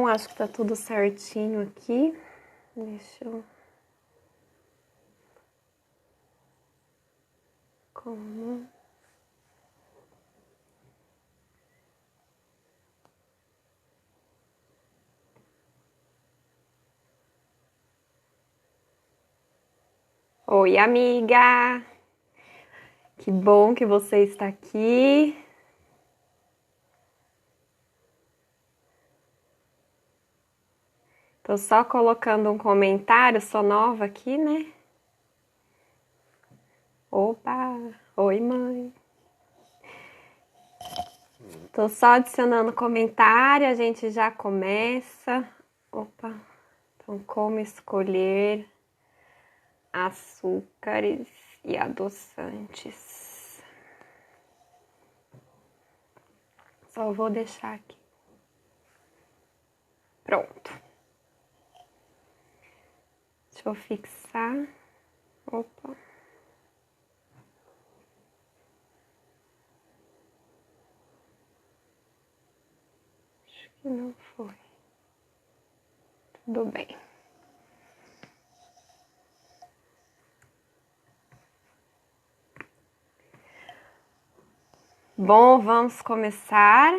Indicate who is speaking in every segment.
Speaker 1: acho que tá tudo certinho aqui. Deixa eu... Como... Oi, amiga! Que bom que você está aqui. Tô só colocando um comentário, sou nova aqui, né? Opa! Oi, mãe! Tô só adicionando comentário, a gente já começa. Opa! Então, como escolher açúcares e adoçantes? Só vou deixar aqui. Pronto. Deixa eu fixar. Opa. Acho que não foi. Tudo bem. Bom, vamos começar.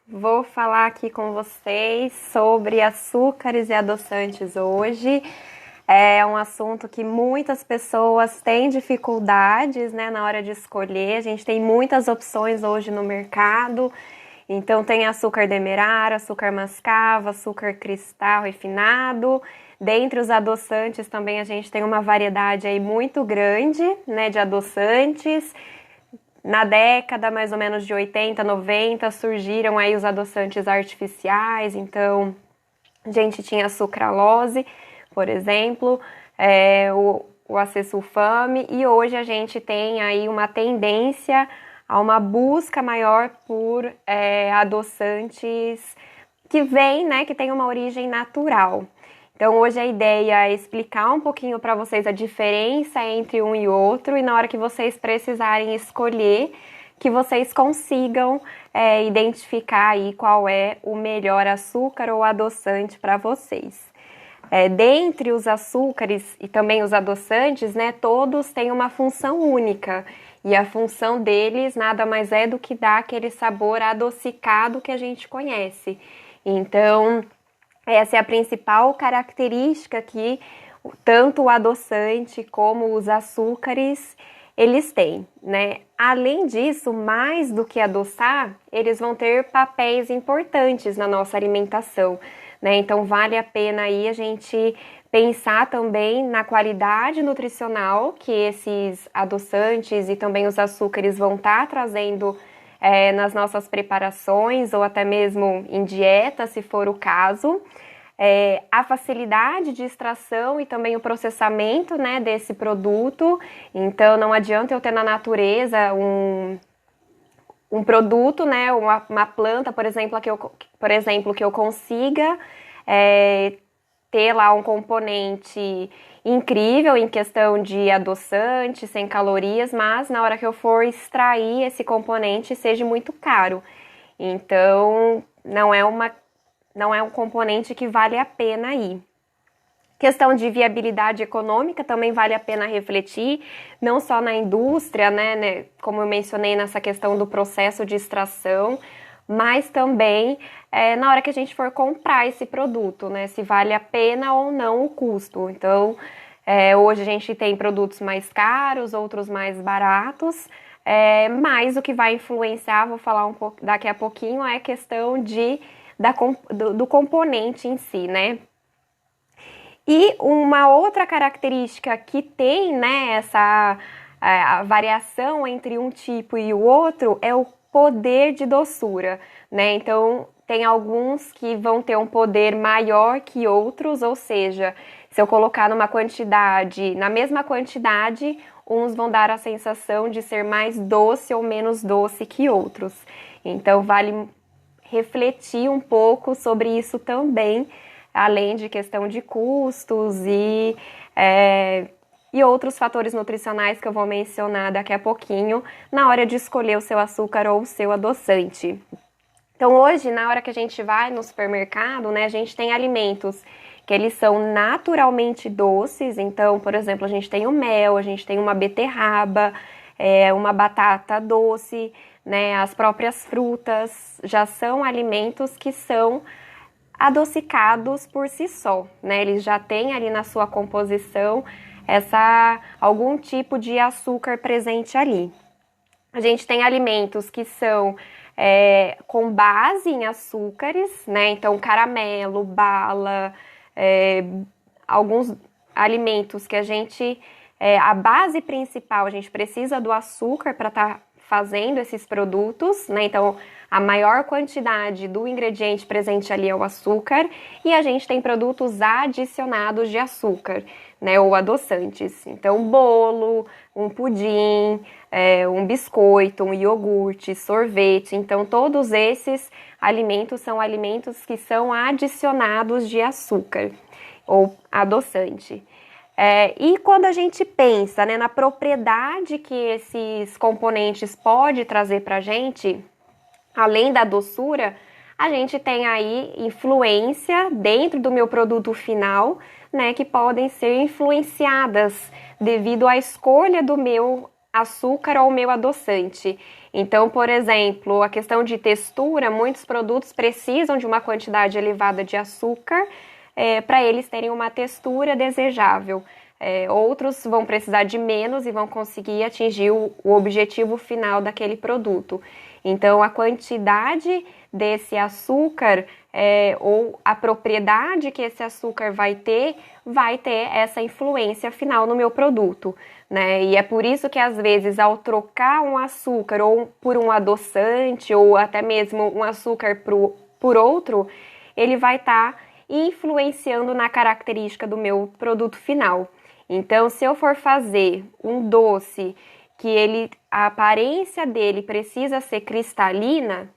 Speaker 1: Vou falar aqui com vocês sobre açúcares e adoçantes hoje. É um assunto que muitas pessoas têm dificuldades, né, na hora de escolher. A gente tem muitas opções hoje no mercado. Então tem açúcar demerara, açúcar mascavo, açúcar cristal refinado. Dentre os adoçantes também a gente tem uma variedade aí muito grande, né, de adoçantes. Na década mais ou menos de 80, 90, surgiram aí os adoçantes artificiais, então a gente tinha a sucralose, por exemplo, o acesulfame, e hoje a gente tem aí uma tendência a uma busca maior por adoçantes que vêm, né, que tem uma origem natural. Então hoje a ideia é explicar um pouquinho para vocês a diferença entre um e outro, e na hora que vocês precisarem escolher, que vocês consigam identificar aí qual é o melhor açúcar ou adoçante para vocês. Dentre os açúcares e também os adoçantes, né, todos têm uma função única, e a função deles nada mais é do que dar aquele sabor adocicado que a gente conhece. Então, essa é a principal característica que tanto o adoçante como os açúcares eles têm, né? Além disso, mais do que adoçar, eles vão ter papéis importantes na nossa alimentação, né? Então vale a pena aí a gente pensar também na qualidade nutricional que esses adoçantes e também os açúcares vão estar trazendo nas nossas preparações ou até mesmo em dieta, se for o caso. A facilidade de extração e também o processamento, né, desse produto. Então não adianta eu ter na natureza um produto, né, uma planta, por exemplo, que eu consiga ter lá um componente incrível em questão de adoçante, sem calorias, mas na hora que eu for extrair esse componente seja muito caro. Então não é um componente que vale a pena aí. Questão de viabilidade econômica também vale a pena refletir, não só na indústria, né, como eu mencionei nessa questão do processo de extração, mas também na hora que a gente for comprar esse produto, né, se vale a pena ou não o custo. Então, hoje a gente tem produtos mais caros, outros mais baratos, mas o que vai influenciar, vou falar um pouco daqui a pouquinho, é a questão do componente em si, né? E uma outra característica que tem, né, a variação entre um tipo e o outro é o poder de doçura, né? Então, tem alguns que vão ter um poder maior que outros, ou seja, se eu colocar na mesma quantidade, uns vão dar a sensação de ser mais doce ou menos doce que outros. Então, vale refletir um pouco sobre isso também, além de questão de custos e outros fatores nutricionais que eu vou mencionar daqui a pouquinho, na hora de escolher o seu açúcar ou o seu adoçante. Então hoje, na hora que a gente vai no supermercado, né, a gente tem alimentos que eles são naturalmente doces. Então, por exemplo, a gente tem o mel, a gente tem uma beterraba, uma batata doce, né, as próprias frutas já são alimentos que são adocicados por si só, né? Eles já têm ali na sua composição algum tipo de açúcar presente ali. A gente tem alimentos que são com base em açúcares, né? Então, caramelo, bala, alguns alimentos que a base principal, a gente precisa do açúcar para estar fazendo esses produtos, né? Então, a maior quantidade do ingrediente presente ali é o açúcar, e a gente tem produtos adicionados de açúcar, né? Ou adoçantes. Então, bolo, um pudim, um biscoito, um iogurte, sorvete. Então, todos esses alimentos são alimentos que são adicionados de açúcar ou adoçante. E quando a gente pensa, né, na propriedade que esses componentes podem trazer para a gente, além da doçura, a gente tem aí influência dentro do meu produto final, né, que podem ser influenciadas devido à escolha do meu açúcar ou meu adoçante. Então, por exemplo, a questão de textura, muitos produtos precisam de uma quantidade elevada de açúcar para eles terem uma textura desejável. Outros vão precisar de menos e vão conseguir atingir o objetivo final daquele produto. Então, a quantidade desse açúcar ou a propriedade que esse açúcar vai ter essa influência final no meu produto, né? E é por isso que, às vezes, ao trocar um açúcar ou por um adoçante ou até mesmo um açúcar por outro, ele vai estar influenciando na característica do meu produto final. Então, se eu for fazer um doce que a aparência dele precisa ser cristalina,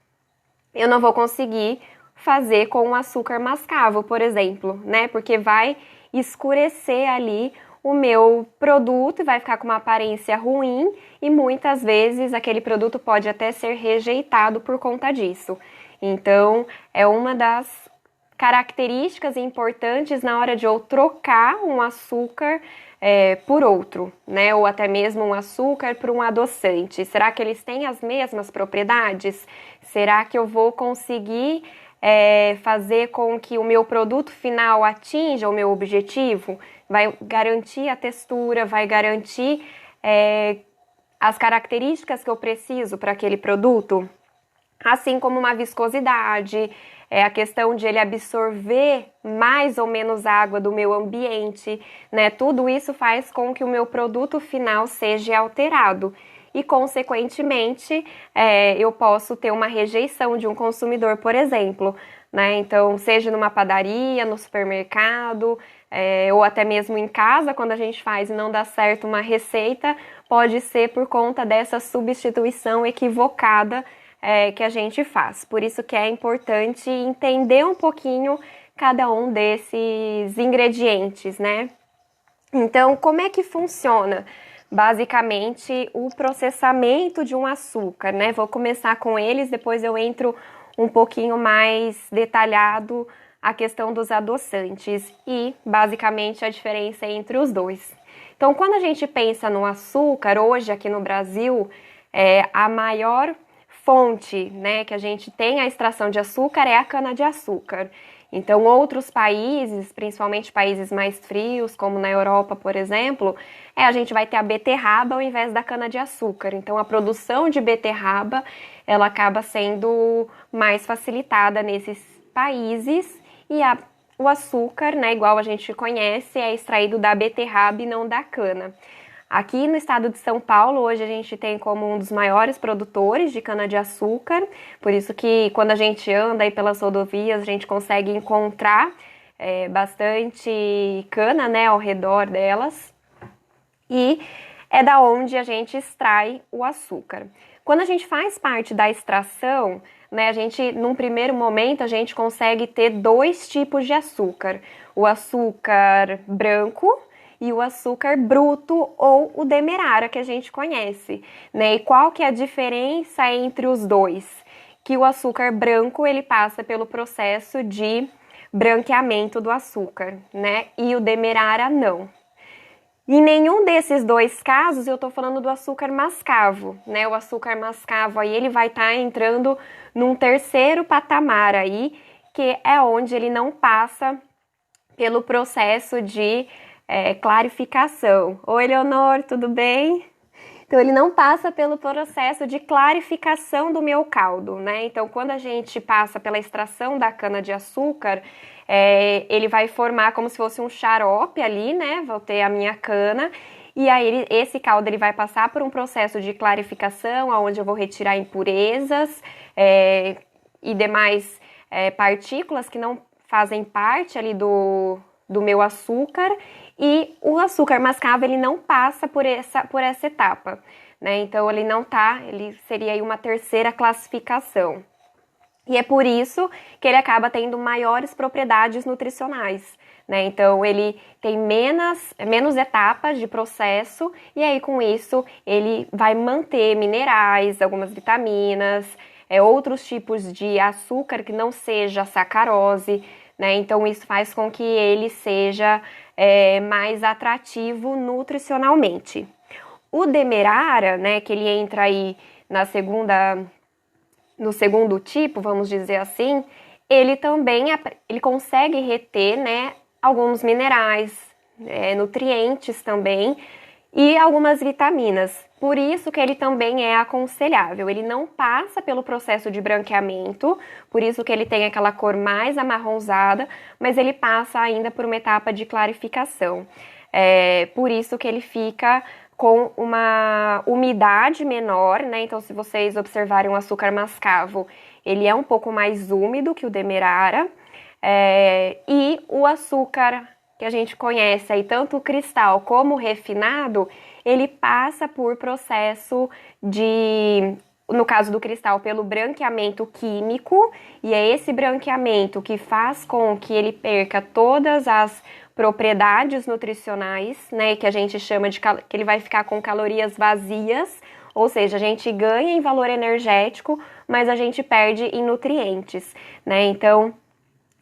Speaker 1: eu não vou conseguir fazer com um açúcar mascavo, por exemplo, né? Porque vai escurecer ali o meu produto e vai ficar com uma aparência ruim, e muitas vezes aquele produto pode até ser rejeitado por conta disso. Então, é uma das características importantes na hora de eu trocar um açúcar por outro, né? Ou até mesmo um açúcar por um adoçante. Será que eles têm as mesmas propriedades? Será que eu vou conseguir fazer com que o meu produto final atinja o meu objetivo? Vai garantir a textura, vai garantir as características que eu preciso para aquele produto? Assim como uma viscosidade, a questão de ele absorver mais ou menos água do meu ambiente, né? Tudo isso faz com que o meu produto final seja alterado e, consequentemente, eu posso ter uma rejeição de um consumidor, por exemplo, né? Então, seja numa padaria, no supermercado, ou até mesmo em casa, quando a gente faz e não dá certo uma receita, pode ser por conta dessa substituição equivocada que a gente faz. Por isso que é importante entender um pouquinho cada um desses ingredientes, né? Então, como é que funciona? Basicamente, o processamento de um açúcar, né? Vou começar com eles, depois eu entro um pouquinho mais detalhado a questão dos adoçantes e, basicamente, a diferença entre os dois. Então, quando a gente pensa no açúcar, hoje aqui no Brasil, a maior fonte, né, que a gente tem a extração de açúcar é a cana-de-açúcar. Então, outros países, principalmente países mais frios, como na Europa, por exemplo, a gente vai ter a beterraba ao invés da cana-de-açúcar. Então, a produção de beterraba, ela acaba sendo mais facilitada nesses países, e o açúcar, né, igual a gente conhece, é extraído da beterraba e não da cana. Aqui no estado de São Paulo, hoje a gente tem como um dos maiores produtores de cana-de-açúcar, por isso que quando a gente anda aí pelas rodovias, a gente consegue encontrar bastante cana, né, ao redor delas, e é da onde a gente extrai o açúcar. Quando a gente faz parte da extração, né, num primeiro momento, a gente consegue ter dois tipos de açúcar: o açúcar branco e o açúcar bruto, ou o demerara, que a gente conhece, né? E qual que é a diferença entre os dois? que o açúcar branco ele passa pelo processo de branqueamento do açúcar, né? E o demerara não. Em nenhum desses dois casos eu estou falando do açúcar mascavo, né? O açúcar mascavo aí ele vai estar entrando num terceiro patamar aí, que é onde ele não passa pelo processo de clarificação. Oi, Leonor, tudo bem? Então, ele não passa pelo processo de clarificação do meu caldo, né? Então, quando a gente passa pela extração da cana-de-açúcar, ele vai formar como se fosse um xarope ali, né? Vou ter a minha cana, e aí esse caldo ele vai passar por um processo de clarificação, onde eu vou retirar impurezas e demais partículas que não fazem parte ali do meu açúcar, e o açúcar mascavo ele não passa por essa etapa, né? Então ele seria aí uma terceira classificação. E é por isso que ele acaba tendo maiores propriedades nutricionais, né? Então ele tem menos etapas de processo, e aí com isso ele vai manter minerais, algumas vitaminas, outros tipos de açúcar que não seja sacarose, né? Então isso faz com que ele seja mais atrativo nutricionalmente. O demerara, né, que ele entra aí no segundo tipo, vamos dizer assim, ele também ele consegue reter, né, alguns minerais, nutrientes também e algumas vitaminas. Por isso que ele também é aconselhável. Ele não passa pelo processo de branqueamento, por isso que ele tem aquela cor mais amarronzada, mas ele passa ainda por uma etapa de clarificação. Por isso que ele fica com uma umidade menor, né? Então, se vocês observarem o açúcar mascavo, ele é um pouco mais úmido que o demerara. E o açúcar que a gente conhece aí, tanto o cristal como o refinado, ele passa por processo no caso do cristal, pelo branqueamento químico, e é esse branqueamento que faz com que ele perca todas as propriedades nutricionais, né, que a gente chama de que ele vai ficar com calorias vazias, ou seja, a gente ganha em valor energético, mas a gente perde em nutrientes, né? Então,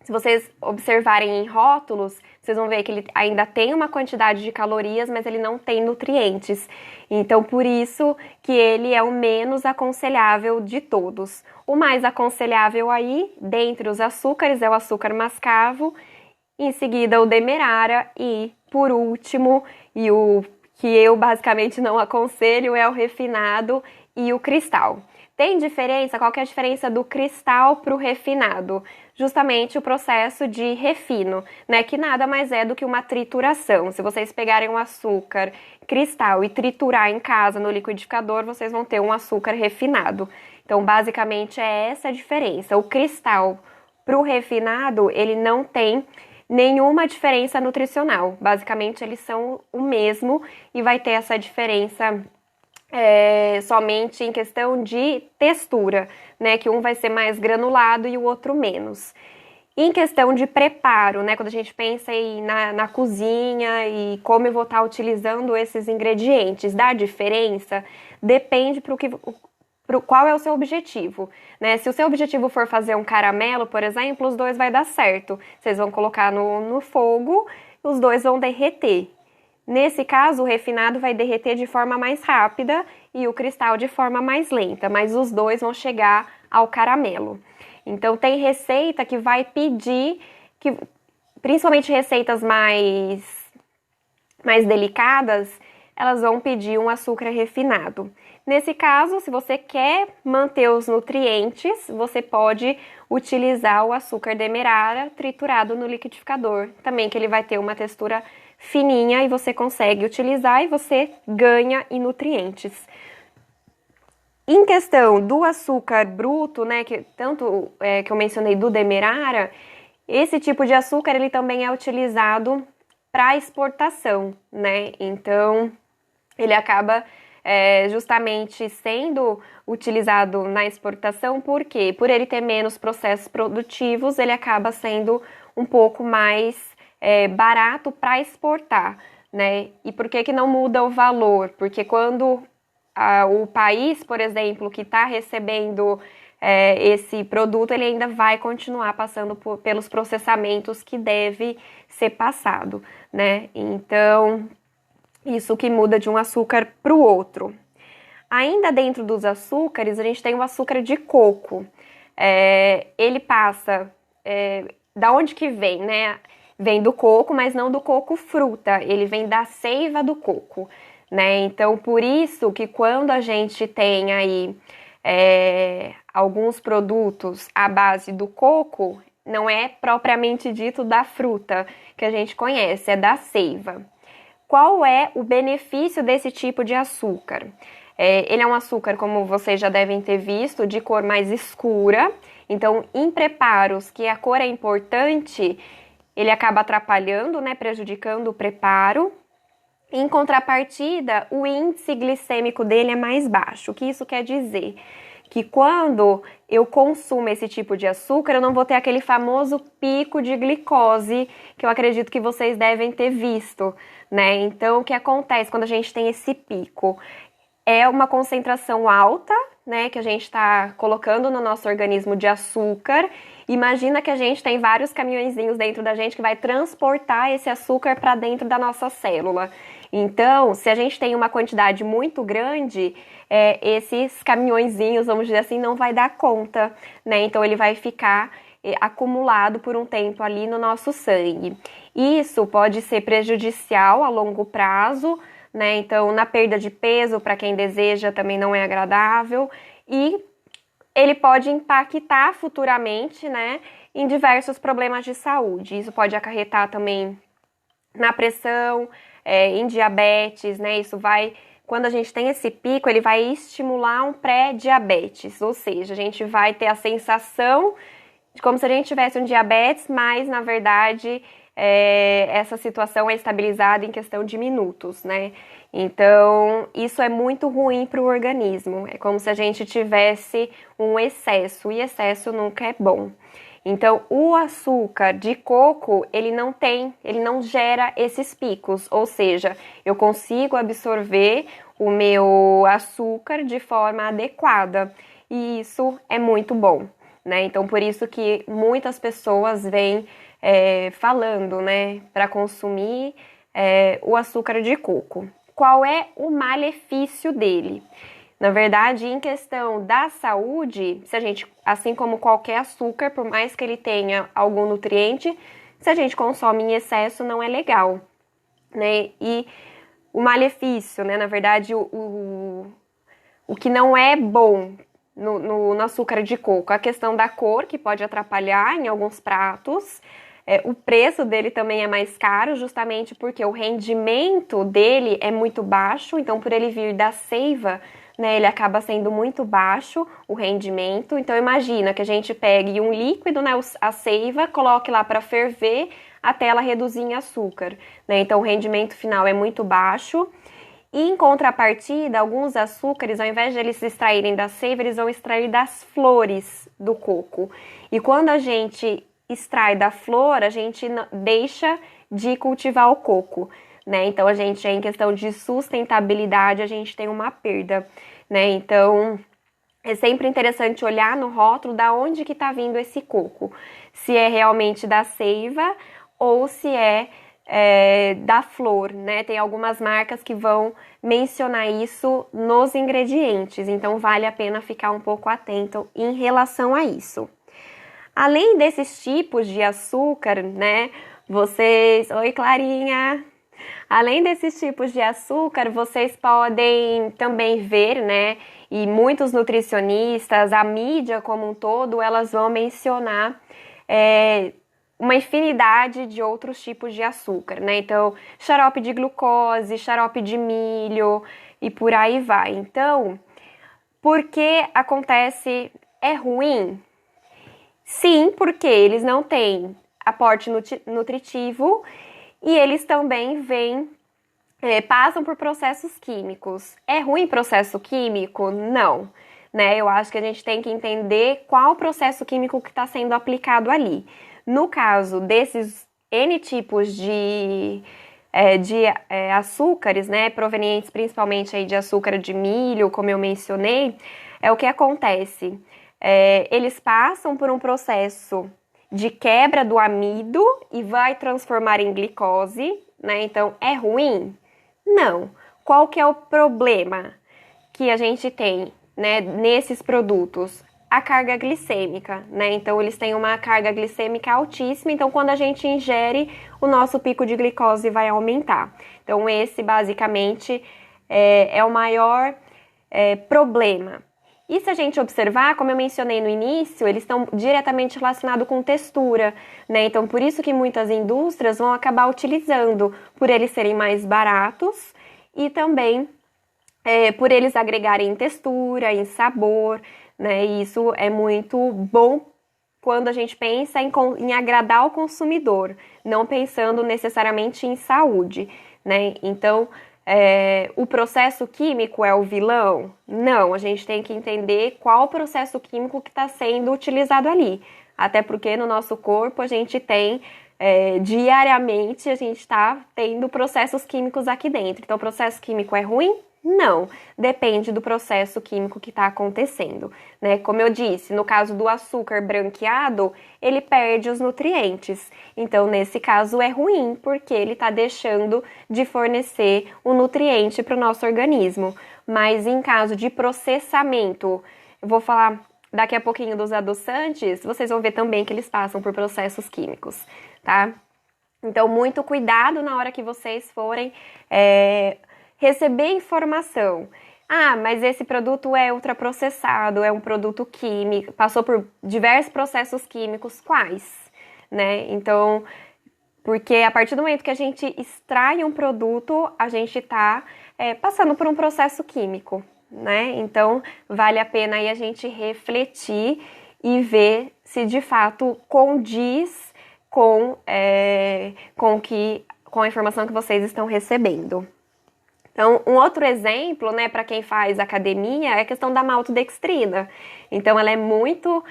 Speaker 1: se vocês observarem em rótulos, vocês vão ver que ele ainda tem uma quantidade de calorias, mas ele não tem nutrientes. Então, por isso que ele é o menos aconselhável de todos. O mais aconselhável aí, dentre os açúcares, é o açúcar mascavo, em seguida o demerara e, por último, e o que eu basicamente não aconselho, é o refinado e o cristal. Tem diferença? Qual que é a diferença do cristal para o refinado? Justamente o processo de refino, né? Que nada mais é do que uma trituração. Se vocês pegarem um açúcar cristal e triturar em casa no liquidificador, vocês vão ter um açúcar refinado. Então, basicamente, é essa a diferença. O cristal para o refinado, ele não tem nenhuma diferença nutricional. Basicamente, eles são o mesmo e vai ter essa diferença somente em questão de textura, né? Que um vai ser mais granulado e o outro menos. Em questão de preparo, né? Quando a gente pensa aí na cozinha e como eu vou estar utilizando esses ingredientes, dá diferença? Depende qual é o seu objetivo, né? Se o seu objetivo for fazer um caramelo, por exemplo, os dois vai dar certo. Vocês vão colocar no fogo, os dois vão derreter. Nesse caso, o refinado vai derreter de forma mais rápida e o cristal de forma mais lenta, mas os dois vão chegar ao caramelo. Então, tem receita que vai pedir, principalmente receitas mais delicadas, elas vão pedir um açúcar refinado. Nesse caso, se você quer manter os nutrientes, você pode utilizar o açúcar demerara triturado no liquidificador, também que ele vai ter uma textura fininha e você consegue utilizar e você ganha em nutrientes. Em questão do açúcar bruto, né, que eu mencionei do demerara, esse tipo de açúcar ele também é utilizado para exportação, né? Então ele acaba justamente sendo utilizado na exportação, por quê? Por ele ter menos processos produtivos, ele acaba sendo um pouco mais barato para exportar, né? E por que não muda o valor? Porque quando o país, por exemplo, que está recebendo esse produto ele ainda vai continuar passando pelos processamentos que deve ser passado, né? Então, isso que muda de um açúcar para o outro. Ainda dentro dos açúcares, a gente tem o açúcar de coco. Ele passa... da onde que vem, né? Vem do coco, mas não do coco fruta. Ele vem da seiva do coco, né? Então, por isso que quando a gente tem aí alguns produtos à base do coco, não é propriamente dito da fruta que a gente conhece, é da seiva. Qual é o benefício desse tipo de açúcar? Ele é um açúcar, como vocês já devem ter visto, de cor mais escura. Então, em preparos que a cor é importante, ele acaba atrapalhando, né, prejudicando o preparo. Em contrapartida, o índice glicêmico dele é mais baixo. O que isso quer dizer? Que quando eu consumo esse tipo de açúcar, eu não vou ter aquele famoso pico de glicose que eu acredito que vocês devem ter visto, né? Então, o que acontece quando a gente tem esse pico? É uma concentração alta, né, que a gente está colocando no nosso organismo de açúcar. Imagina que a gente tem vários caminhõezinhos dentro da gente que vai transportar esse açúcar para dentro da nossa célula. Então, se a gente tem uma quantidade muito grande, esses caminhõezinhos, vamos dizer assim, não vai dar conta, né? Então, ele vai ficar acumulado por um tempo ali no nosso sangue. Isso pode ser prejudicial a longo prazo, né? Então, na perda de peso, para quem deseja, também não é agradável. E ele pode impactar futuramente, né, em diversos problemas de saúde. Isso pode acarretar também na pressão, em diabetes, né? Isso vai, quando a gente tem esse pico, ele vai estimular um pré-diabetes, ou seja, a gente vai ter a sensação de como se a gente tivesse um diabetes, mas na verdade essa situação é estabilizada em questão de minutos, né? Então, isso é muito ruim para o organismo. É como se a gente tivesse um excesso, e excesso nunca é bom. Então, o açúcar de coco, ele não gera esses picos, ou seja, eu consigo absorver o meu açúcar de forma adequada, e isso é muito bom, né? Então, por isso que muitas pessoas vêm falando, né, para consumir o açúcar de coco. Qual é o malefício dele? Na verdade, em questão da saúde, se a gente, assim como qualquer açúcar, por mais que ele tenha algum nutriente, se a gente consome em excesso, não é legal, né? E o malefício, né? Na verdade, o que não é bom no açúcar de coco, a questão da cor, que pode atrapalhar em alguns pratos. O preço dele também é mais caro, justamente porque o rendimento dele é muito baixo, então por ele vir da seiva, né, ele acaba sendo muito baixo o rendimento. Então imagina que a gente pegue um líquido, né, a seiva, coloque lá para ferver até ela reduzir em açúcar, né? Então o rendimento final é muito baixo. E em contrapartida, alguns açúcares, ao invés de eles se extraírem da seiva, eles vão extrair das flores do coco. E quando a gente extrai da flor, a gente deixa de cultivar o coco, né? Então, a gente, em questão de sustentabilidade, a gente tem uma perda, né? Então, é sempre interessante olhar no rótulo da onde que tá vindo esse coco. Se é realmente da seiva ou se da flor, né? Tem algumas marcas que vão mencionar isso nos ingredientes, então vale a pena ficar um pouco atento em relação a isso. Além desses tipos de açúcar, né, Oi, Clarinha! Além desses tipos de açúcar, vocês podem também ver, né, e muitos nutricionistas, a mídia como um todo, elas vão mencionar uma infinidade de outros tipos de açúcar, né? Então, xarope de glucose, xarope de milho e por aí vai. Então, por que acontece? É ruim? Sim, porque eles não têm aporte nutritivo e eles também passam por processos químicos. É ruim processo químico? Não, né? Eu acho que a gente tem que entender qual o processo químico que está sendo aplicado ali. No caso desses N tipos de açúcares, né, provenientes principalmente aí de açúcar de milho, como eu mencionei, é o que acontece. eles passam por um processo de quebra do amido e vai transformar em glicose, né? Então, é ruim? Não. Qual que é o problema que a gente tem, né, nesses produtos? A carga glicêmica, né? Então, eles têm uma carga glicêmica altíssima, então quando a gente ingere, o nosso pico de glicose vai aumentar. Então, esse, basicamente, é o maior problema. E se a gente observar, como eu mencionei no início, eles estão diretamente relacionados com textura, né? Então, por isso que muitas indústrias vão acabar utilizando, por eles serem mais baratos e também por eles agregarem em textura, em sabor, né? E isso é muito bom quando a gente pensa em agradar o consumidor, não pensando necessariamente em saúde, né? Então, o processo químico é o vilão? Não, a gente tem que entender qual o processo químico que está sendo utilizado ali. Até porque no nosso corpo a gente tem, diariamente, a gente está tendo processos químicos aqui dentro. Então, o processo químico é ruim? Não, depende do processo químico que está acontecendo, né? Como eu disse, no caso do açúcar branqueado, ele perde os nutrientes. Então, nesse caso, é ruim, porque ele está deixando de fornecer o nutriente para o nosso organismo. Mas em caso de processamento, eu vou falar daqui a pouquinho dos adoçantes, vocês vão ver também que eles passam por processos químicos, tá? Então, muito cuidado na hora que vocês forem receber informação. Ah, mas esse produto é ultraprocessado, é um produto químico, passou por diversos processos químicos, quais? Né? Então, porque a partir do momento que a gente extrai um produto, a gente está passando por um processo químico, né? Então, vale a pena aí a gente refletir e ver se de fato condiz com a informação que vocês estão recebendo. Então, um outro exemplo, né, para quem faz academia, é a questão da maltodextrina. Então, ela é muito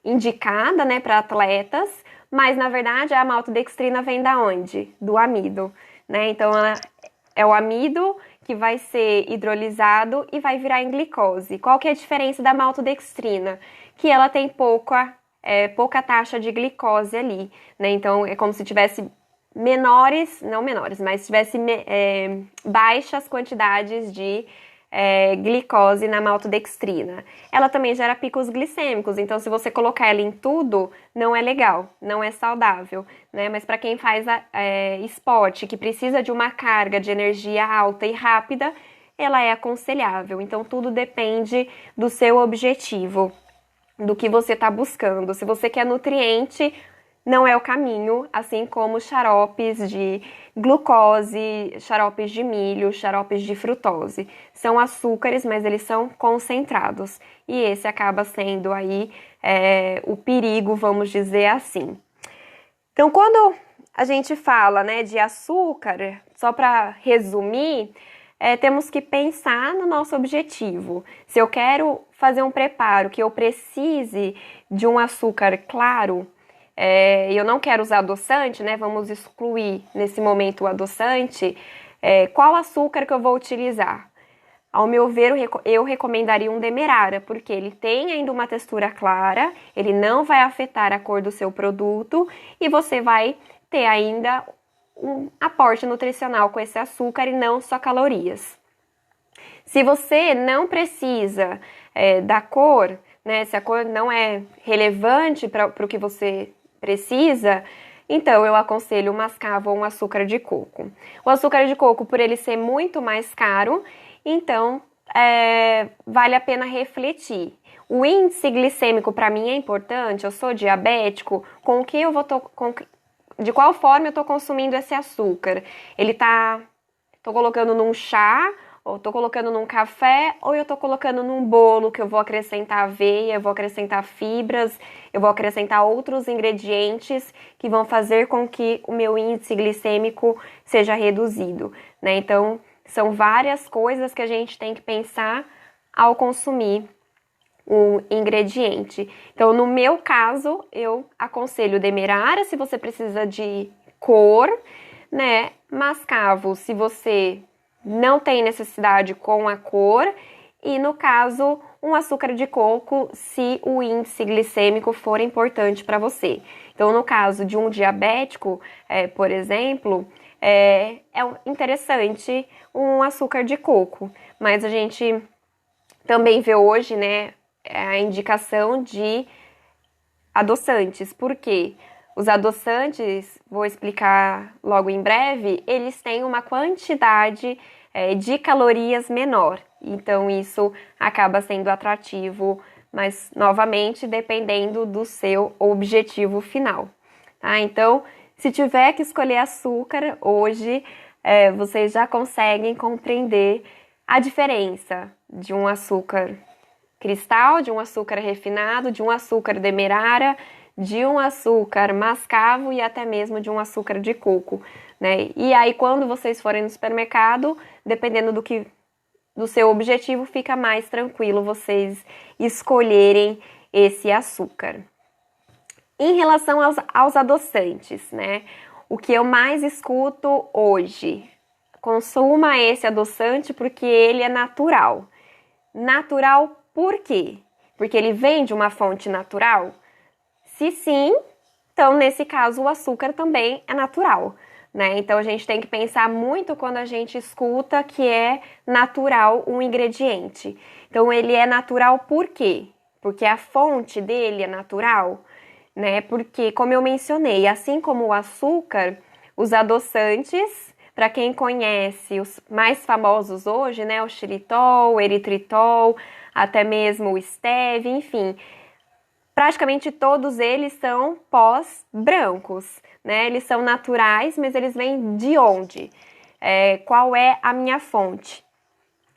Speaker 1: indicada, né, para atletas, mas, na verdade, a maltodextrina vem da onde? Do amido, né? Então, ela é o amido que vai ser hidrolisado e vai virar em glicose. Qual que é a diferença da maltodextrina? Que ela tem pouca taxa de glicose ali, né? Então, é como se tivesse não menores, mas tivesse baixas quantidades de glicose na maltodextrina. Ela também gera picos glicêmicos, então se você colocar ela em tudo, não é legal, não é saudável, né? Mas para quem faz esporte, que precisa de uma carga de energia alta e rápida, ela é aconselhável. Então tudo depende do seu objetivo, do que você está buscando. Se você quer nutriente, não é o caminho, assim como xaropes de glucose, xaropes de milho, xaropes de frutose. São açúcares, mas eles são concentrados. E esse acaba sendo aí o perigo, vamos dizer assim. Então, quando a gente fala, né, de açúcar, só para resumir, temos que pensar no nosso objetivo. Se eu quero fazer um preparo que eu precise de um açúcar claro, eu não quero usar adoçante, né? Vamos excluir nesse momento o adoçante. Qual açúcar que eu vou utilizar? Ao meu ver, eu recomendaria um demerara, porque ele tem ainda uma textura clara, ele não vai afetar a cor do seu produto e você vai ter ainda um aporte nutricional com esse açúcar e não só calorias. Se você não precisa da cor, né? Se a cor não é relevante para o que você precisa, então eu aconselho o mascavo ou um açúcar de coco. O açúcar de coco, por ele ser muito mais caro, então vale a pena refletir. O índice glicêmico para mim é importante, eu sou diabético, de qual forma eu estou consumindo esse açúcar? Tô colocando num chá, ou tô colocando num café, ou eu tô colocando num bolo que eu vou acrescentar aveia, eu vou acrescentar fibras, eu vou acrescentar outros ingredientes que vão fazer com que o meu índice glicêmico seja reduzido, né? Então, são várias coisas que a gente tem que pensar ao consumir um ingrediente. Então, no meu caso, eu aconselho demerara se você precisa de cor, né? Mascavo se você não tem necessidade com a cor, e, no caso, um açúcar de coco, se o índice glicêmico for importante para você. Então, no caso de um diabético, por exemplo, é interessante um açúcar de coco, mas a gente também vê hoje, né, a indicação de adoçantes. Por quê? Os adoçantes, vou explicar logo em breve, eles têm uma quantidade de calorias menor. Então, isso acaba sendo atrativo, mas, novamente, dependendo do seu objetivo final. Tá? Então, se tiver que escolher açúcar, hoje, vocês já conseguem compreender a diferença de um açúcar cristal, de um açúcar refinado, de um açúcar demerara, de um açúcar mascavo e até mesmo de um açúcar de coco, né? E aí, quando vocês forem no supermercado, dependendo do seu objetivo, fica mais tranquilo vocês escolherem esse açúcar. Em relação aos adoçantes, né? O que eu mais escuto hoje, consuma esse adoçante porque ele é natural. Natural por quê? Porque ele vem de uma fonte natural? Se sim, então nesse caso o açúcar também é natural, né? Então a gente tem que pensar muito quando a gente escuta que é natural um ingrediente. Então ele é natural por quê? Porque a fonte dele é natural, né? Porque, como eu mencionei, assim como o açúcar, os adoçantes, para quem conhece os mais famosos hoje, né? O xilitol, o eritritol, até mesmo o stevia, enfim, praticamente todos eles são pós brancos, né? Eles são naturais, mas eles vêm de onde? Qual é a minha fonte?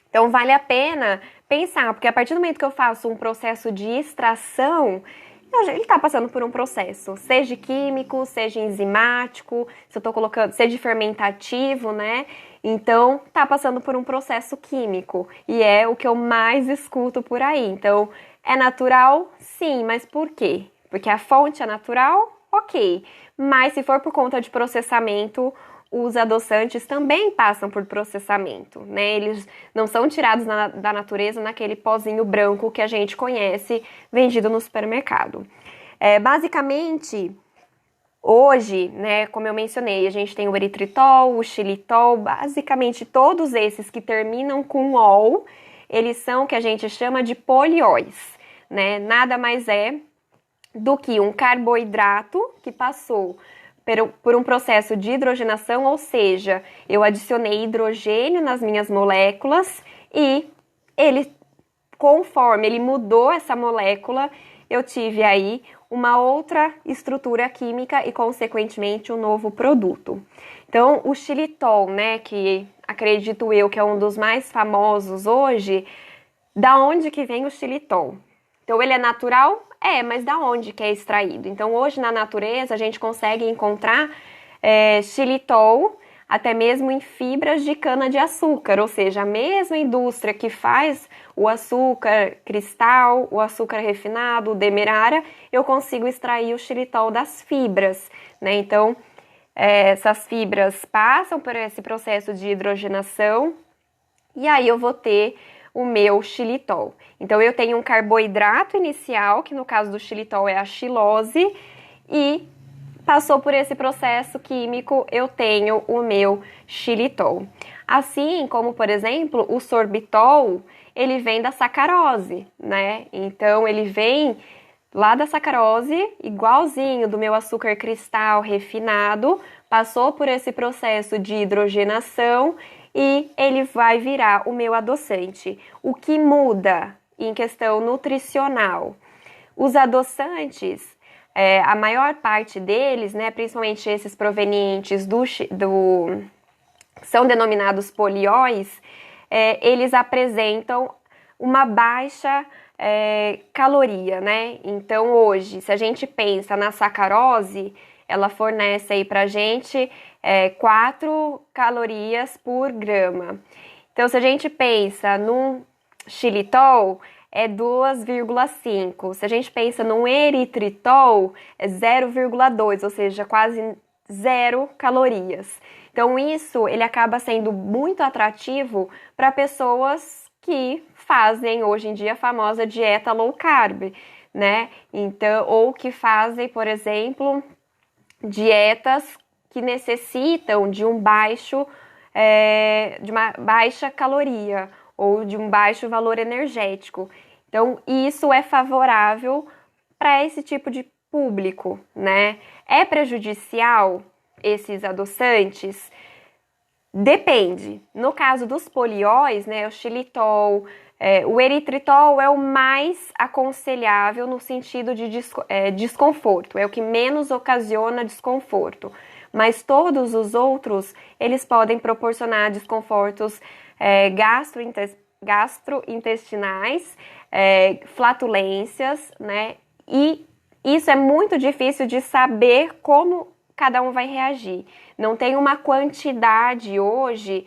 Speaker 1: Então, vale a pena pensar, porque a partir do momento que eu faço um processo de extração, ele está passando por um processo, seja químico, seja enzimático, se eu estou colocando, seja fermentativo, né? Então, está passando por um processo químico e é o que eu mais escuto por aí. Então, é natural? Sim, mas por quê? Porque a fonte é natural? Ok. Mas se for por conta de processamento, os adoçantes também passam por processamento, né? Eles não são tirados da natureza naquele pozinho branco que a gente conhece vendido no supermercado. Basicamente, hoje, né, como eu mencionei, a gente tem o eritritol, o xilitol, basicamente todos esses que terminam com ol, eles são o que a gente chama de polióis, né? Nada mais é do que um carboidrato que passou por um processo de hidrogenação, ou seja, eu adicionei hidrogênio nas minhas moléculas e conforme ele mudou essa molécula, eu tive aí uma outra estrutura química e, consequentemente, um novo produto. Então, o xilitol, né, que acredito eu que é um dos mais famosos hoje, da onde que vem o xilitol? Então, ele é natural? Mas da onde que é extraído? Então, hoje na natureza, a gente consegue encontrar xilitol até mesmo em fibras de cana-de-açúcar, ou seja, a mesma indústria que faz o açúcar cristal, o açúcar refinado, o demerara, eu consigo extrair o xilitol das fibras, né? Então, essas fibras passam por esse processo de hidrogenação e aí eu vou ter o meu xilitol. Então, eu tenho um carboidrato inicial, que no caso do xilitol é a xilose, e passou por esse processo químico, eu tenho o meu xilitol. Assim como, por exemplo, o sorbitol, ele vem da sacarose, né? Então, ele vem lá da sacarose, igualzinho do meu açúcar cristal refinado, passou por esse processo de hidrogenação e ele vai virar o meu adoçante. O que muda em questão nutricional? Os adoçantes, a maior parte deles, né, principalmente esses provenientes são denominados polióis, eles apresentam uma baixa caloria, né? Então, hoje, se a gente pensa na sacarose, ela fornece aí pra gente 4 calorias por grama. Então, se a gente pensa num xilitol, é 2,5. Se a gente pensa num eritritol, é 0,2, ou seja, quase 0 calorias. Então, isso ele acaba sendo muito atrativo para pessoas que fazem hoje em dia a famosa dieta low carb, né? Então, ou que fazem, por exemplo, dietas que necessitam de de uma baixa caloria ou de um baixo valor energético. Então, isso é favorável para esse tipo de público, né? É prejudicial esses adoçantes? Depende. No caso dos polióis, né, o xilitol, o eritritol é o mais aconselhável no sentido de desconforto, é o que menos ocasiona desconforto. Mas todos os outros, eles podem proporcionar desconfortos gastrointestinais, flatulências, né? E isso é muito difícil de saber como cada um vai reagir. Não tem uma quantidade hoje,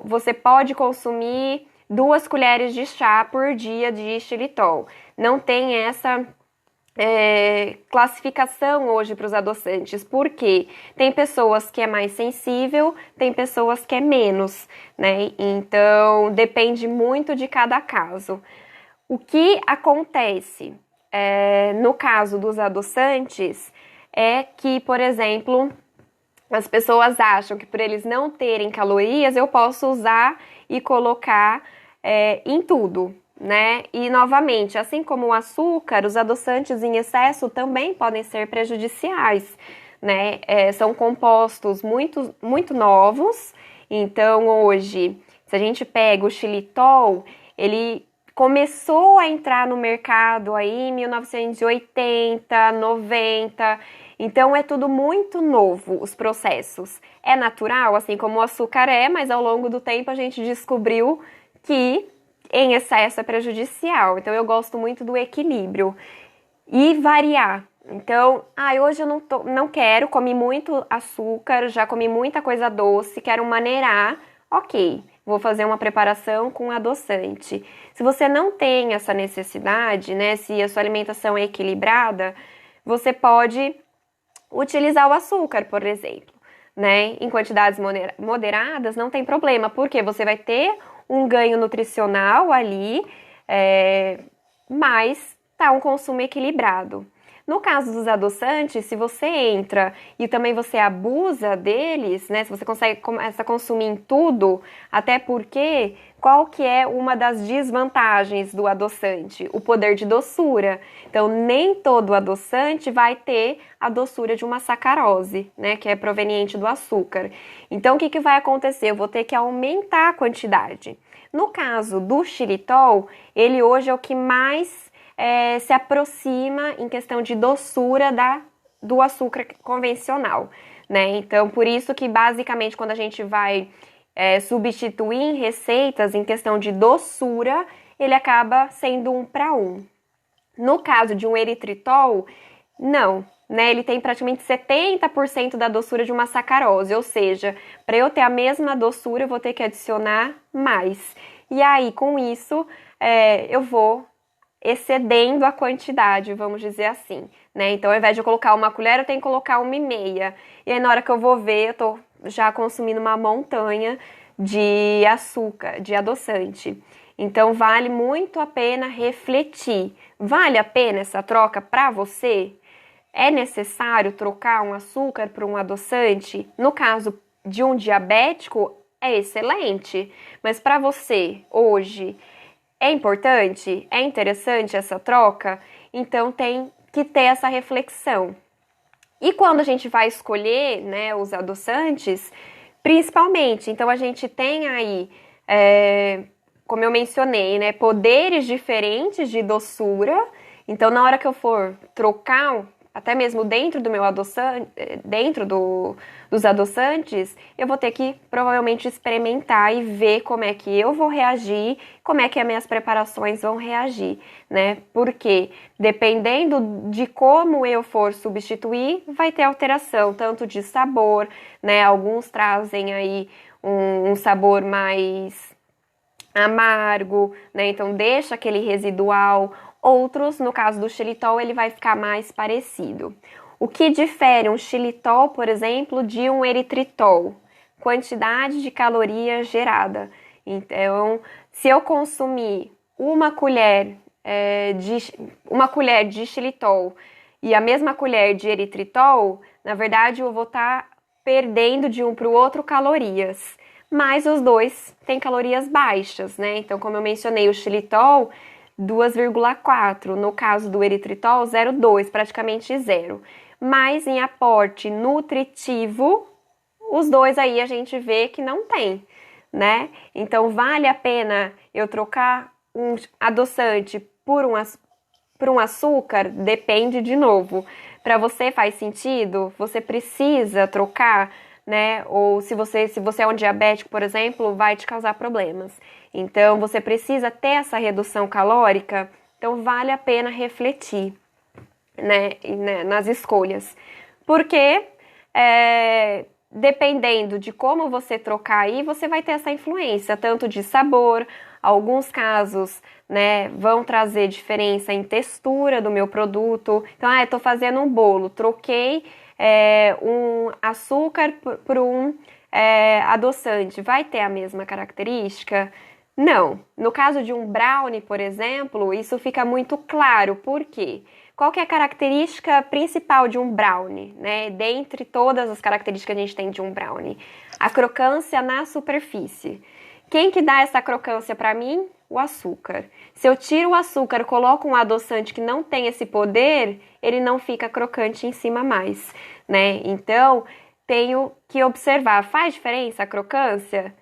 Speaker 1: você pode consumir 2 colheres de chá por dia de xilitol. Não tem essa classificação hoje para os adoçantes, porque tem pessoas que é mais sensível, tem pessoas que é menos, né? Então, depende muito de cada caso. O que acontece no caso dos adoçantes é que, por exemplo, as pessoas acham que por eles não terem calorias, eu posso usar e colocar em tudo, né? E novamente, assim como o açúcar, os adoçantes em excesso também podem ser prejudiciais, né? São compostos muito novos. Então, hoje, se a gente pega o xilitol, ele começou a entrar no mercado aí em 1980, 90. Então, é tudo muito novo, os processos. É natural, assim como o açúcar mas ao longo do tempo a gente descobriu que em excesso é prejudicial. Então, eu gosto muito do equilíbrio e variar. Então, hoje eu não quero, comi muito açúcar, já comi muita coisa doce, quero maneirar. Ok, vou fazer uma preparação com adoçante. Se você não tem essa necessidade, né, se a sua alimentação é equilibrada, você pode utilizar o açúcar, por exemplo, né? Em quantidades moderadas, não tem problema, porque você vai ter um ganho nutricional ali, mas tá um consumo equilibrado. No caso dos adoçantes, se você entra e também você abusa deles, né? Se você começa a consumir em tudo, até porque qual que é uma das desvantagens do adoçante? O poder de doçura. Então, nem todo adoçante vai ter a doçura de uma sacarose, né? Que é proveniente do açúcar. Então, o que vai acontecer? Eu vou ter que aumentar a quantidade. No caso do xilitol, ele hoje é o que mais se aproxima em questão de doçura do açúcar convencional, né? Então, por isso que basicamente quando a gente vai substituir em receitas em questão de doçura, ele acaba sendo 1 para 1. No caso de um eritritol, não, né? Ele tem praticamente 70% da doçura de uma sacarose, ou seja, para eu ter a mesma doçura, eu vou ter que adicionar mais. E aí, com isso, eu vou excedendo a quantidade, vamos dizer assim, né? Então, ao invés de eu colocar 1 colher, eu tenho que colocar 1,5. E aí, na hora que eu vou ver, eu tô já consumindo uma montanha de açúcar, de adoçante. Então, vale muito a pena refletir. Vale a pena essa troca para você? É necessário trocar um açúcar por um adoçante? No caso de um diabético, é excelente. Mas para você, hoje, é importante? É interessante essa troca? Então tem que ter essa reflexão. E quando a gente vai escolher, né, os adoçantes, principalmente, então a gente tem aí, como eu mencionei, né, poderes diferentes de doçura. Então na hora que eu for trocar, até mesmo dentro do meu adoçante, dos adoçantes, eu vou ter que provavelmente experimentar e ver como é que eu vou reagir, como é que as minhas preparações vão reagir, né? Porque dependendo de como eu for substituir, vai ter alteração, tanto de sabor, né? Alguns trazem aí um sabor mais amargo, né? Então deixa aquele residual. Outros, no caso do xilitol, ele vai ficar mais parecido. O que difere um xilitol, por exemplo, de um eritritol? Quantidade de caloria gerada. Então, se eu consumir uma colher de xilitol e a mesma colher de eritritol, na verdade eu vou estar perdendo de um para o outro calorias. Mas os dois têm calorias baixas, né? Então, como eu mencionei, o xilitol 2,4, no caso do eritritol 0,2, praticamente zero. Mas em aporte nutritivo, os dois aí a gente vê que não tem, né? Então vale a pena eu trocar um adoçante por um açúcar? Depende de novo. Para você faz sentido? Você precisa trocar, né? Ou se você é um diabético, por exemplo, vai te causar problemas. Então você precisa ter essa redução calórica, então vale a pena refletir, né, nas escolhas. Porque dependendo de como você trocar aí, você vai ter essa influência, tanto de sabor, alguns casos, né, vão trazer diferença em textura do meu produto. Então, eu tô fazendo um bolo, troquei um açúcar por um adoçante, vai ter a mesma característica? Não. No caso de um brownie, por exemplo, isso fica muito claro. Por quê? Qual que é a característica principal de um brownie, né? Dentre todas as características que a gente tem de um brownie, a crocância na superfície. Quem que dá essa crocância para mim? O açúcar. Se eu tiro o açúcar e coloco um adoçante que não tem esse poder, ele não fica crocante em cima mais, né? Então, tenho que observar, faz diferença a crocância?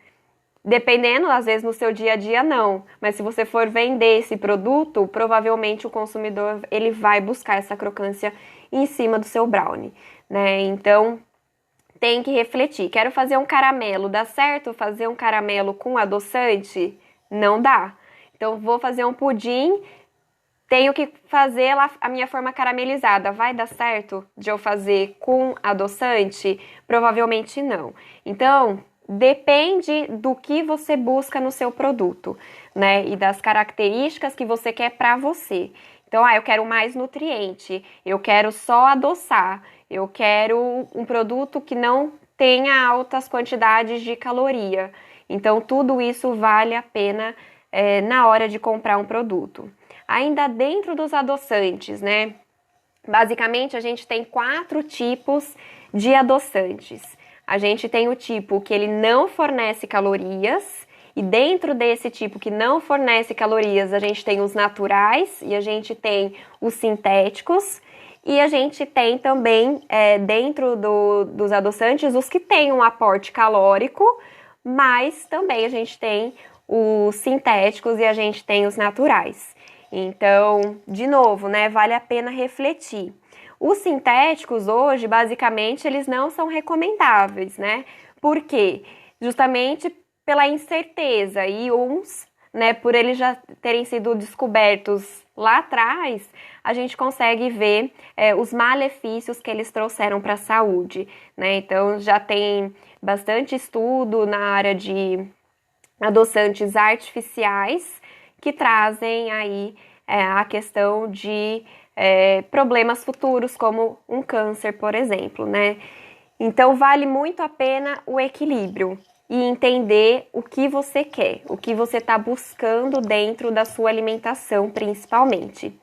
Speaker 1: Dependendo, às vezes no seu dia a dia não, mas se você for vender esse produto, provavelmente o consumidor ele vai buscar essa crocância em cima do seu brownie, né? Então tem que refletir. Quero fazer um caramelo, dá certo fazer um caramelo com adoçante? Não dá. Então vou fazer um pudim, tenho que fazer a minha forma caramelizada. Vai dar certo de eu fazer com adoçante? Provavelmente não. Então depende do que você busca no seu produto, né? E das características que você quer para você. Então, eu quero mais nutriente, eu quero só adoçar, eu quero um produto que não tenha altas quantidades de caloria. Então, tudo isso vale a pena na hora de comprar um produto. Ainda dentro dos adoçantes, né? Basicamente, a gente tem 4 tipos de adoçantes. A gente tem o tipo que ele não fornece calorias, e dentro desse tipo que não fornece calorias, a gente tem os naturais e a gente tem os sintéticos, e a gente tem também, dentro dos adoçantes, os que têm um aporte calórico, mas também a gente tem os sintéticos e a gente tem os naturais. Então, de novo, né, vale a pena refletir. Os sintéticos hoje, basicamente, eles não são recomendáveis, né? Por quê? Justamente pela incerteza e uns, né, por eles já terem sido descobertos lá atrás, a gente consegue ver os malefícios que eles trouxeram para a saúde, né? Então, já tem bastante estudo na área de adoçantes artificiais que trazem aí a questão de problemas futuros, como um câncer, por exemplo, né? Então, vale muito a pena o equilíbrio e entender o que você quer, o que você está buscando dentro da sua alimentação, principalmente.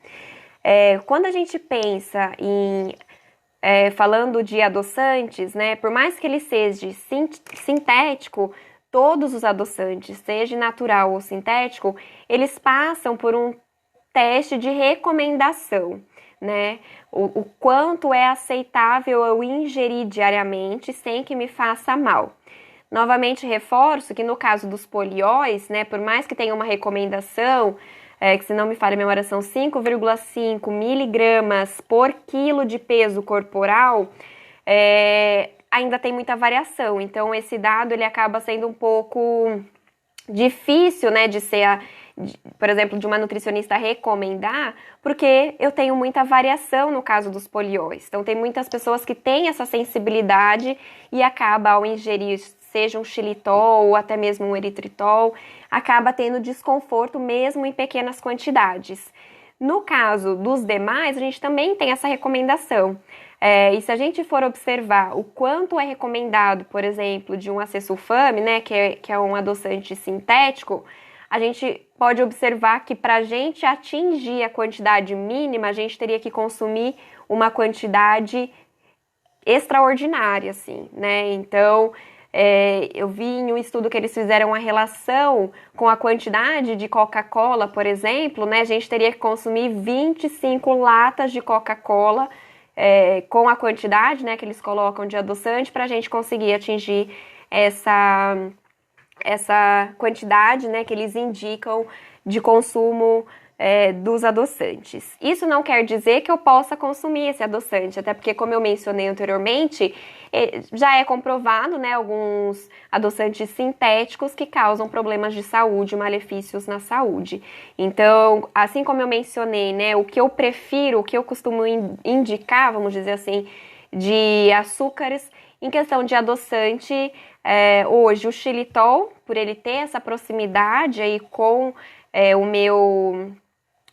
Speaker 1: Quando a gente pensa em falando de adoçantes, né? Por mais que ele seja sintético, todos os adoçantes, seja natural ou sintético, eles passam por um teste de recomendação, né? O quanto é aceitável eu ingerir diariamente sem que me faça mal. Novamente reforço que no caso dos polióis, né, por mais que tenha uma recomendação, que se não me falha a memória são 5,5 miligramas por quilo de peso corporal, ainda tem muita variação. Então esse dado ele acaba sendo um pouco difícil, né, de ser por exemplo, de uma nutricionista recomendar, porque eu tenho muita variação no caso dos polióis. Então, tem muitas pessoas que têm essa sensibilidade e acaba, ao ingerir, seja um xilitol ou até mesmo um eritritol, acaba tendo desconforto mesmo em pequenas quantidades. No caso dos demais, a gente também tem essa recomendação. E se a gente for observar o quanto é recomendado, por exemplo, de um acesulfame, né, que é um adoçante sintético, a gente pode observar que para a gente atingir a quantidade mínima, a gente teria que consumir uma quantidade extraordinária, assim, né? Então, eu vi em um estudo que eles fizeram uma relação com a quantidade de Coca-Cola, por exemplo, né? A gente teria que consumir 25 latas de Coca-Cola com a quantidade, né, que eles colocam de adoçante para a gente conseguir atingir essa quantidade, né, que eles indicam de consumo dos adoçantes. Isso não quer dizer que eu possa consumir esse adoçante, até porque, como eu mencionei anteriormente, já é comprovado, né, alguns adoçantes sintéticos que causam problemas de saúde, malefícios na saúde. Então, assim como eu mencionei, né, o que eu prefiro, o que eu costumo indicar, vamos dizer assim, de açúcares, em questão de adoçante, hoje o xilitol, por ele ter essa proximidade aí com o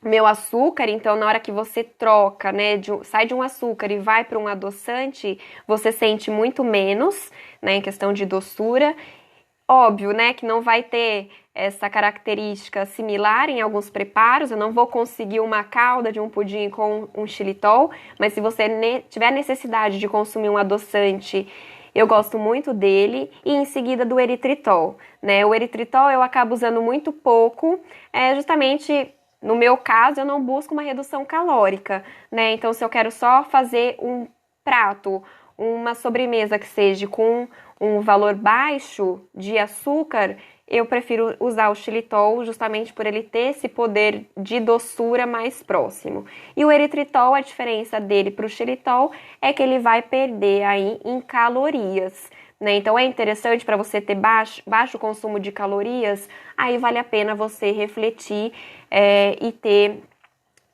Speaker 1: meu açúcar, então na hora que você troca, né, sai de um açúcar e vai para um adoçante, você sente muito menos, né, em questão de doçura. Óbvio, né, que não vai ter essa característica similar em alguns preparos, eu não vou conseguir uma calda de um pudim com um xilitol, mas se você tiver necessidade de consumir um adoçante, eu gosto muito dele, e em seguida do eritritol, né, o eritritol eu acabo usando muito pouco, justamente no meu caso eu não busco uma redução calórica, né, então se eu quero só fazer um prato, uma sobremesa que seja com um valor baixo de açúcar, eu prefiro usar o xilitol justamente por ele ter esse poder de doçura mais próximo. E o eritritol, a diferença dele para o xilitol é que ele vai perder aí em calorias, né? Então é interessante para você ter baixo consumo de calorias, aí vale a pena você refletir e ter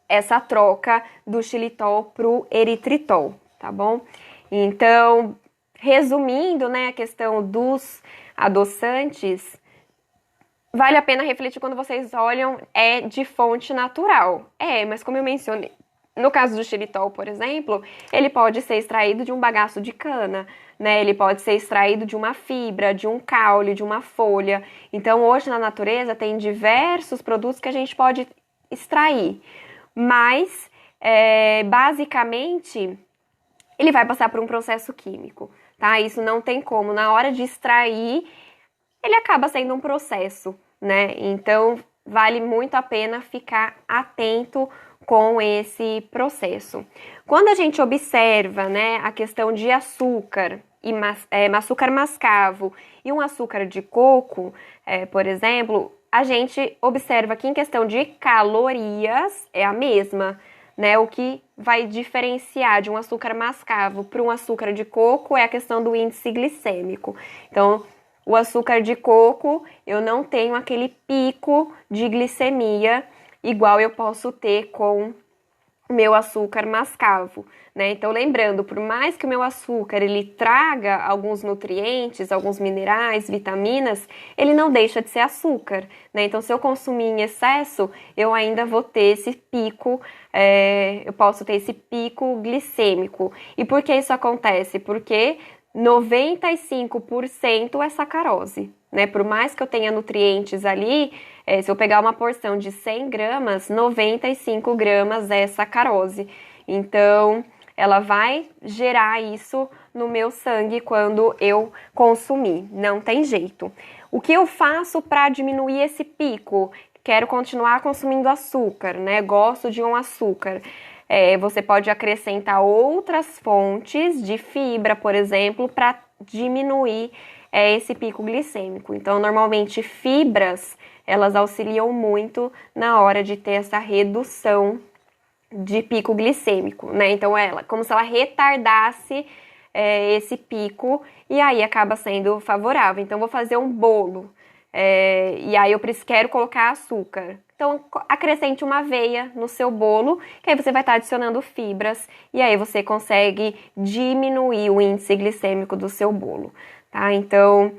Speaker 1: essa troca do xilitol para o eritritol, tá bom? Então, resumindo, né, a questão dos adoçantes, vale a pena refletir quando vocês olham, de fonte natural. Mas como eu mencionei, no caso do xilitol, por exemplo, ele pode ser extraído de um bagaço de cana, né? Ele pode ser extraído de uma fibra, de um caule, de uma folha. Então, hoje na natureza tem diversos produtos que a gente pode extrair. Mas, basicamente, ele vai passar por um processo químico, tá? Isso não tem como. Na hora de extrair, ele acaba sendo um processo, né? Então, vale muito a pena ficar atento com esse processo. Quando a gente observa, né, a questão de açúcar, açúcar mascavo e um açúcar de coco, por exemplo, a gente observa que em questão de calorias é a mesma, né? O que vai diferenciar de um açúcar mascavo para um açúcar de coco é a questão do índice glicêmico. Então, o açúcar de coco, eu não tenho aquele pico de glicemia igual eu posso ter com o meu açúcar mascavo, né? Então, lembrando, por mais que o meu açúcar ele traga alguns nutrientes, alguns minerais, vitaminas, ele não deixa de ser açúcar, né? Então, se eu consumir em excesso, eu ainda vou ter esse pico, eu posso ter esse pico glicêmico. E por que isso acontece? Porque 95% é sacarose, né? Por mais que eu tenha nutrientes ali, se eu pegar uma porção de 100 gramas, 95 gramas é sacarose. Então, ela vai gerar isso no meu sangue quando eu consumir. Não tem jeito. O que eu faço para diminuir esse pico? Quero continuar consumindo açúcar, né? Gosto de um açúcar. Você pode acrescentar outras fontes de fibra, por exemplo, para diminuir esse pico glicêmico. Então, normalmente, fibras, elas auxiliam muito na hora de ter essa redução de pico glicêmico, né? Então, como se ela retardasse esse pico e aí acaba sendo favorável. Então, vou fazer um bolo e aí eu quero colocar açúcar. Então, acrescente uma aveia no seu bolo, que aí você vai estar adicionando fibras e aí você consegue diminuir o índice glicêmico do seu bolo, tá? Então,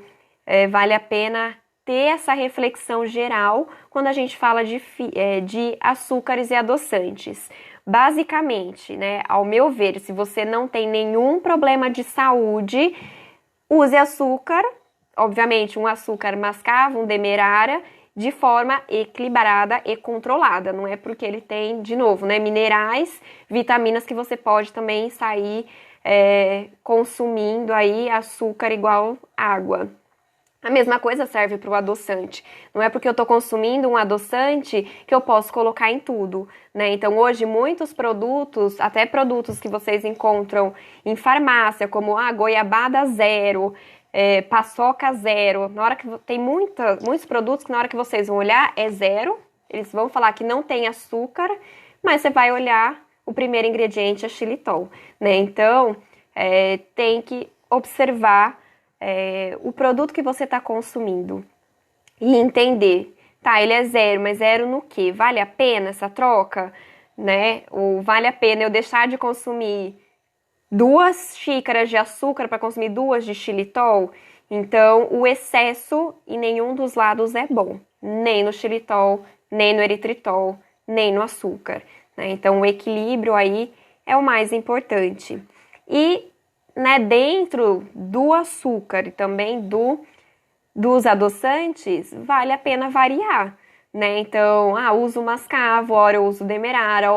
Speaker 1: vale a pena ter essa reflexão geral quando a gente fala de açúcares e adoçantes. Basicamente, né, ao meu ver, se você não tem nenhum problema de saúde, use açúcar, obviamente um açúcar mascavo, um demerara, de forma equilibrada e controlada. Não é porque ele tem, de novo, né, minerais, vitaminas que você pode também sair consumindo aí açúcar igual água. A mesma coisa serve para o adoçante. Não é porque eu estou consumindo um adoçante que eu posso colocar em tudo, né? Então, hoje, muitos produtos, até produtos que vocês encontram em farmácia, como a goiabada zero, paçoca zero, na hora que tem muitos produtos que na hora que vocês vão olhar é zero, eles vão falar que não tem açúcar, mas você vai olhar, o primeiro ingrediente é xilitol, né? Então, tem que observar o produto que você está consumindo e entender, tá, ele é zero, mas zero no quê? Vale a pena essa troca, né? Ou vale a pena eu deixar de consumir 2 xícaras de açúcar para consumir 2 de xilitol? Então, o excesso em nenhum dos lados é bom, nem no xilitol, nem no eritritol, nem no açúcar, né? Então, o equilíbrio aí é o mais importante. E né, dentro do açúcar e também dos adoçantes, vale a pena variar, né? Então, uso mascavo, ora eu uso demerara,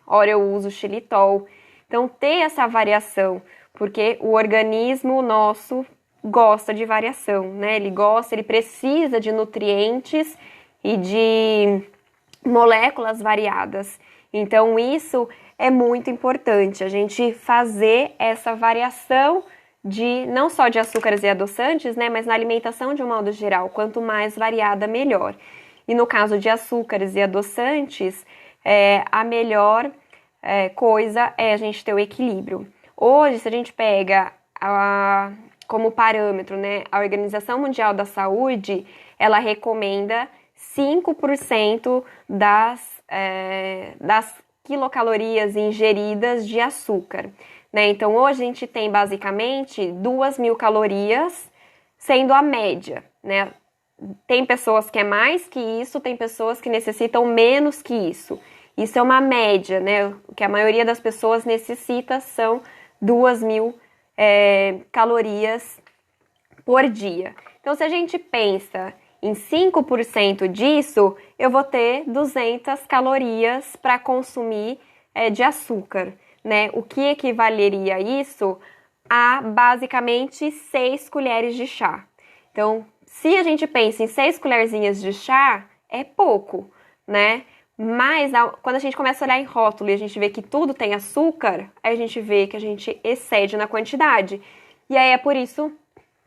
Speaker 1: ora eu uso xilitol. Então, ter essa variação, porque o organismo nosso gosta de variação, né? Ele precisa de nutrientes e de moléculas variadas. Então, isso é muito importante, a gente fazer essa variação não só de açúcares e adoçantes, né, mas na alimentação de um modo geral, quanto mais variada, melhor. E no caso de açúcares e adoçantes, a melhor coisa é a gente ter o equilíbrio. Hoje, se a gente pega como parâmetro, né, a Organização Mundial da Saúde, ela recomenda 5% das quilocalorias ingeridas de açúcar, né? Então, hoje a gente tem basicamente 2.000 calorias, sendo a média, né? Tem pessoas que é mais que isso, tem pessoas que necessitam menos que isso. Isso é uma média, né? O que a maioria das pessoas necessita são 2.000 calorias por dia. Então, se a gente pensa em 5% disso, eu vou ter 200 calorias para consumir de açúcar, né? O que equivaleria a isso a basicamente 6 colheres de chá. Então, se a gente pensa em 6 colherzinhas de chá, é pouco, né? Mas quando a gente começa a olhar em rótulo e a gente vê que tudo tem açúcar, aí a gente vê que a gente excede na quantidade. E aí é por isso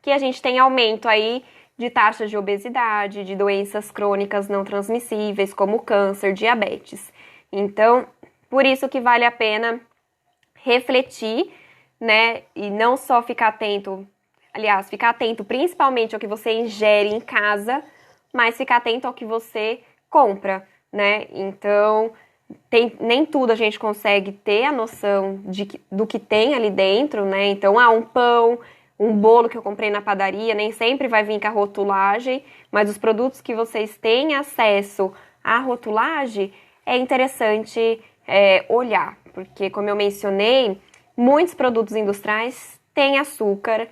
Speaker 1: que a gente tem aumento aí de taxas de obesidade, de doenças crônicas não transmissíveis, como câncer, diabetes. Então, por isso que vale a pena refletir, né, e não só ficar atento, aliás, ficar atento principalmente ao que você ingere em casa, mas ficar atento ao que você compra, né? Então, nem tudo a gente consegue ter a noção do que tem ali dentro, né? Então, um pão, um bolo que eu comprei na padaria, nem sempre vai vir com a rotulagem, mas os produtos que vocês têm acesso à rotulagem, é interessante olhar, porque, como eu mencionei, muitos produtos industriais têm açúcar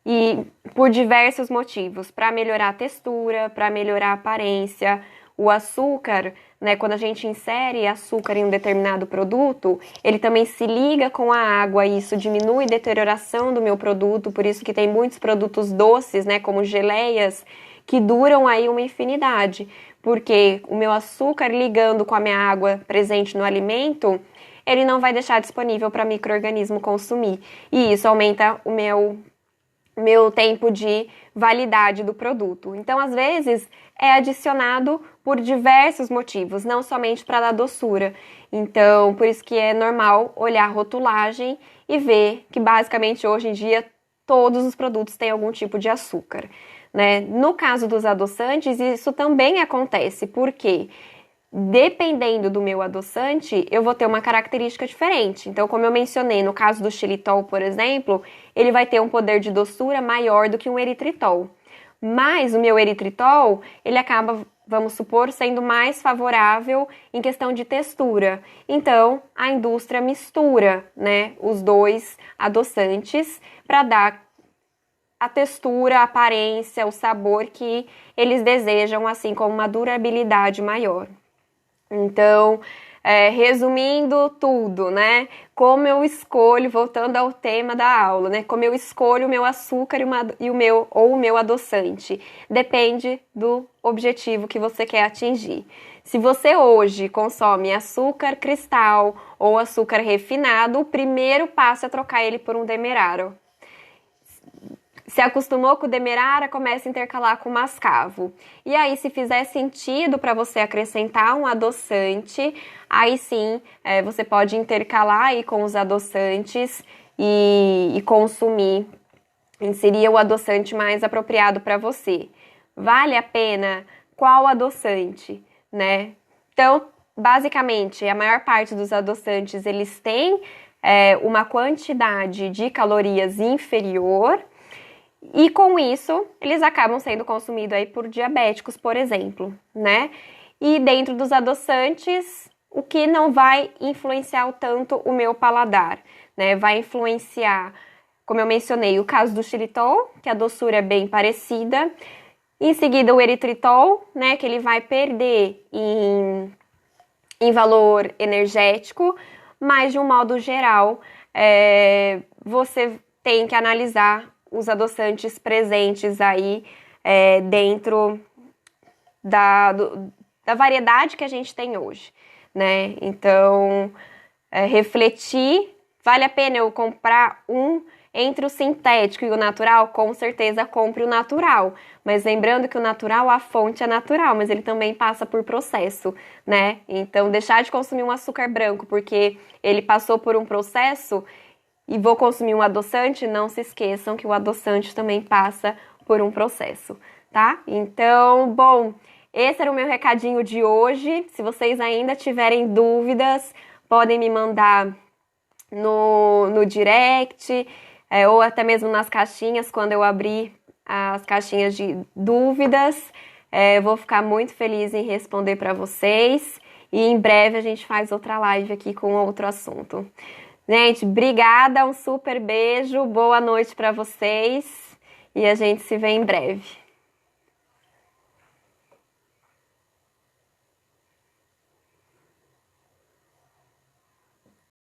Speaker 1: e por diversos motivos, para melhorar a textura, para melhorar a aparência. O açúcar, né, quando a gente insere açúcar em um determinado produto, ele também se liga com a água e isso diminui a deterioração do meu produto, por isso que tem muitos produtos doces, né, como geleias, que duram aí uma infinidade, porque o meu açúcar ligando com a minha água presente no alimento, ele não vai deixar disponível para micro-organismo consumir, e isso aumenta o meu tempo de validade do produto. Então, às vezes, é adicionado por diversos motivos, não somente para dar doçura. Então, por isso que é normal olhar a rotulagem e ver que, basicamente, hoje em dia, todos os produtos têm algum tipo de açúcar, né? No caso dos adoçantes, isso também acontece, porque dependendo do meu adoçante, eu vou ter uma característica diferente. Então, como eu mencionei, no caso do xilitol, por exemplo, ele vai ter um poder de doçura maior do que um eritritol. Mas o meu eritritol, ele acaba, vamos supor, sendo mais favorável em questão de textura. Então, a indústria mistura, né, os dois adoçantes para dar a textura, a aparência, o sabor que eles desejam, assim como uma durabilidade maior. Então, resumindo tudo, né? Como eu escolho, voltando ao tema da aula, né? Como eu escolho o meu açúcar e o meu adoçante. Depende do objetivo que você quer atingir. Se você hoje consome açúcar cristal ou açúcar refinado, o primeiro passo é trocar ele por um demerara. Se acostumou com o demerara, comece a intercalar com o mascavo. E aí, se fizer sentido para você acrescentar um adoçante, aí sim, você pode intercalar aí com os adoçantes e consumir. Seria o adoçante mais apropriado para você. Vale a pena? Qual adoçante, né? Então, basicamente, a maior parte dos adoçantes, eles têm uma quantidade de calorias inferior. E com isso, eles acabam sendo consumidos aí por diabéticos, por exemplo, né? E dentro dos adoçantes, o que não vai influenciar tanto o meu paladar, né? Vai influenciar, como eu mencionei, o caso do xilitol, que a doçura é bem parecida. Em seguida, o eritritol, né? Que ele vai perder em valor energético, mas de um modo geral, você tem que analisar os adoçantes presentes aí dentro da variedade que a gente tem hoje, né? Então, refletir, vale a pena eu comprar entre o sintético e o natural? Com certeza compre o natural, mas lembrando que o natural, a fonte é natural, mas ele também passa por processo, né? Então, deixar de consumir um açúcar branco porque ele passou por um processo e vou consumir um adoçante, não se esqueçam que o adoçante também passa por um processo, tá? Então, bom, esse era o meu recadinho de hoje. Se vocês ainda tiverem dúvidas, podem me mandar no direct, ou até mesmo nas caixinhas, quando eu abrir as caixinhas de dúvidas. Vou ficar muito feliz em responder para vocês. E em breve a gente faz outra live aqui com outro assunto. Gente, obrigada, um super beijo, boa noite para vocês e a gente se vê em breve.